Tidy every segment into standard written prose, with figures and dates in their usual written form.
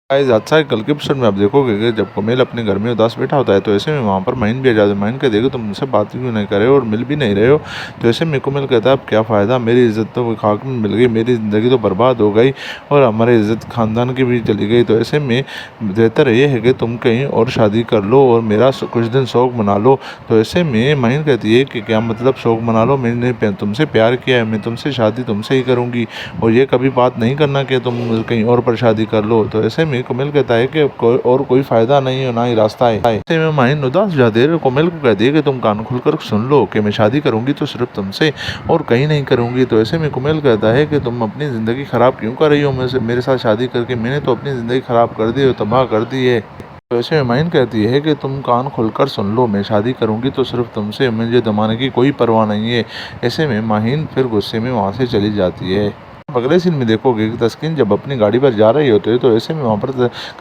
Guys अच्छा है। कल के एपिसोड में आप देखोगे कि जब कुमेल अपने घर में उदास बैठा होता है तो ऐसे में वहाँ पर माइन भी आ जाता है। माइन कहती है कि तुम मुझसे बात क्यों नहीं कर रहे हो और मिल भी नहीं रहे हो। तो ऐसे में कुमेल कहता है अब क्या फ़ायदा, मेरी इज्जत तो खाक में मिल गई, मेरी ज़िंदगी तो बर्बाद हो गई और हमारी इज्जत खानदान की भी चली गई। तो ऐसे में बेहतर ये है कि तुम कहीं और शादी कर लो और मेरा कुछ दिन शौक मना लो। तो ऐसे में माइन कहती है कि क्या मतलब शौक मना लो, मैंने तुमसे प्यार किया है, मैं तुमसे शादी तुमसे ही करूँगी और ये कभी बात नहीं करना कि तुम कहीं और पर शादी कर लो। तो ऐसे में कुमेल कहता है कि कोई फायदा नहीं है, ना ही रास्ता है। ऐसे में माहिन उदास हो जाती है, कुमेल को कहती है कि तुम कान खुलकर सुन लो कि मैं शादी करूंगी तो सिर्फ तुमसे और कहीं नहीं करूंगी। तो ऐसे में कुमेल कहता है कि तुम अपनी ज़िंदगी ख़राब क्यों कर रही हो मेरे साथ शादी करके, मैंने तो अपनी ज़िंदगी ख़राब कर दी है, तबाह कर दी है। तो ऐसे में माइन कहती है कि तुम कान खुलकर सुन लो, मैं शादी करूंगी तो सिर्फ तुमसे, मुझे ज़माने की कोई परवाह नहीं है। ऐसे में माहिन फिर गुस्से में वहाँ से चली जाती है। अगले सीन में देखोगे कि तस्किन जब अपनी गाड़ी पर जा रही होती है तो ऐसे में वहाँ पर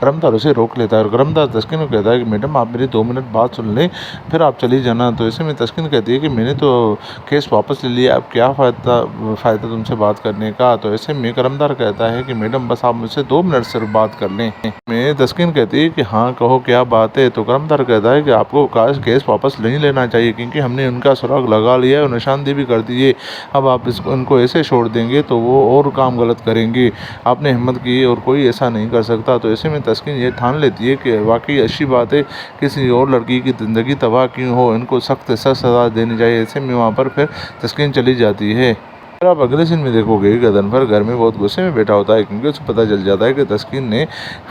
करमदार उसे रोक लेता है और करमदार तस्किन को कहता है कि मैडम आप मेरी 2 मिनट बात सुन लें फिर आप चली जाना। तो ऐसे में तस्किन कहती है कि मैंने तो केस वापस ले लिया, अब क्या फ़ायदा तुमसे बात करने का। तो ऐसे में करमदार कहता है कि मैडम बस आप मुझसे 2 मिनट सिर्फ बात कर लें। मैं तस्किन कहती है कि हाँ कहो क्या बात है। तो करमदार कहता है कि आपको केस वापस नहीं लेना चाहिए क्योंकि हमने उनका सुराग लगा लिया है और निशानदेही भी कर दी है। अब आप उनको ऐसे छोड़ देंगे तो वो और काम गलत करेंगे। आपने हिम्मत की और कोई ऐसा नहीं कर सकता। तो ऐसे में तस्किन ये ठान लेती है कि वाकई अच्छी बात है, किसी और लड़की की ज़िंदगी तबाह क्यों हो, इनको सख्त सज़ा देनी चाहिए। ऐसे में वहाँ पर फिर तस्किन चली जाती है। फिर आप अगले सीन में देखोगे कि गदनफर घर में बहुत गुस्से में बैठा होता है क्योंकि उसे पता चल जाता है कि तस्किन ने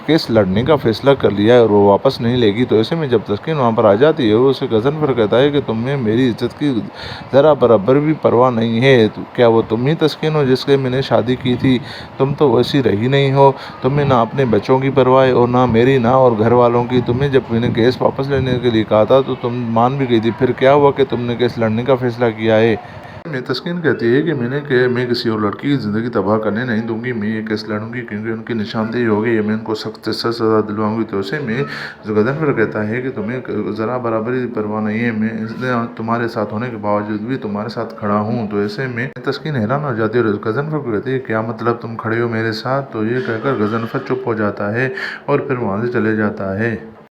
केस लड़ने का फैसला कर लिया है और वो वापस नहीं लेगी। तो ऐसे में जब तस्किन वहाँ पर आ जाती है वो उसे गदनफर कहता है कि तुम्हें मेरी इज्जत की ज़रा बराबर भी परवाह नहीं है। तो क्या वो तुम ही तस्किन हो जिससे मैंने शादी की थी? तुम तो वैसी रही नहीं हो, तुम्हें ना अपने बच्चों की परवाह है और ना मेरी ना और घर वालों की। तुम्हें जब मैंने केस वापस लेने के लिए कहा था तो तुम मान भी गई थी, फिर क्या हुआ कि तुमने केस लड़ने का फैसला किया है? में तस्कीन कहती है कि मैं किसी और लड़की की ज़िंदगी तबाह करने नहीं दूंगी, मैं ये केस लड़ूंगी क्योंकि उनकी निशानदेही हो गई है, मैं उनको सख्त से सज़ा दिलवाऊंगी। तो उसे में गदनफर कहता है कि तुम्हें ज़रा बराबरी परवाह नहीं है, मैं इसलिए तुम्हारे साथ होने के बावजूद भी तुम्हारे साथ खड़ा हूँ। तो ऐसे में तस्कीन हैरान हो जाती है और गदनफर को कहती है क्या मतलब तुम खड़े हो मेरे साथ? तो ये कहकर गदनफर चुप हो जाता है और फिर वहाँ से चले जाता है।